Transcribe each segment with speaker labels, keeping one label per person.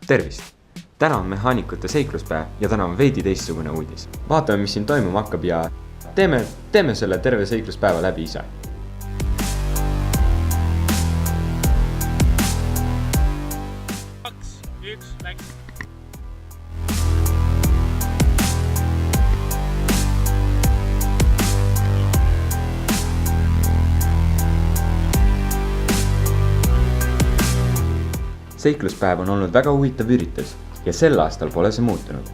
Speaker 1: Tervist! Täna on mehaanikute seikluspäev ja täna on veidi teistsugune uudis. Vaatame, mis siin toimuma hakkab ja teeme selle terve seikluspäeva läbi ise. Seikluspäev on olnud väga huvitav üritus ja sel aastal pole see muutunud.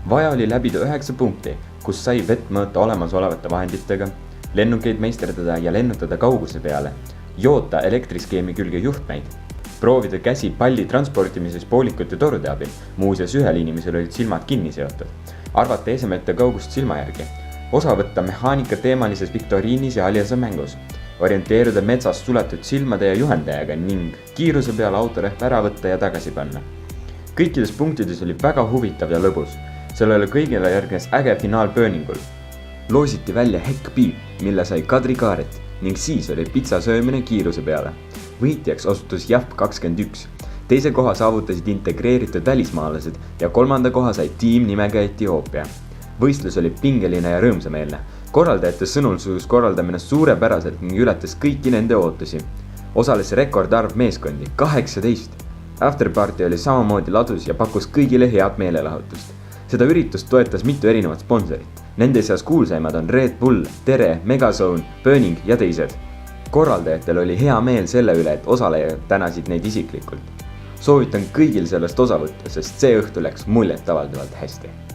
Speaker 1: Vaja oli läbida 9 punkti, kus sai vett mõõta olemasolevate vahenditega, lennukeid meisterdada ja lennutada kauguse peale, joota elektriskeemi külge juhtmeid, proovida käsi palli transportimises poolikute torude abil, muuseas ühel inimesel olid silmad kinni seotud, arvata esemete kaugust silma järgi, osa võtta mehaanika teemalises viktoriinis ja aliase mängus, orienteeruda metsas suletud silmade ja juhendajaga ning kiiruse peale autorehv ära võtta ja tagasi panna. Kõikides punktides oli väga huvitav ja lõbus. Sellele kõigile järgnes äge finaal Burningul. Loositi välja hekkpiip, mille sai Kadri Kaaret ning siis oli pitsa söömine kiiruse peale. Võitjaks osutus JAP 21. Teise koha saavutasid integreeritud välismaalased ja 3. koha sai tiim nimega Etioopia. Võistlus oli pingeline ja rõõmsameelne. Korraldajate sõnul sujus korraldamine suurepäraselt ning ületas kõiki nende ootusi. Osales rekordarv meeskondi, 18. Afterparty oli samamoodi ladus ja pakkus kõigile head meelelahutust. Seda üritust toetas mitu erinevat sponsorit. Nende seas kuulsaimad on Red Bull, Tere, Megazone, Burning ja teised. Korraldajatel oli hea meel selle üle, et osalejad tänasid neid isiklikult. Soovitan kõigil sellest osa võtta, sest see õhtu läks muljet avaldavalt hästi.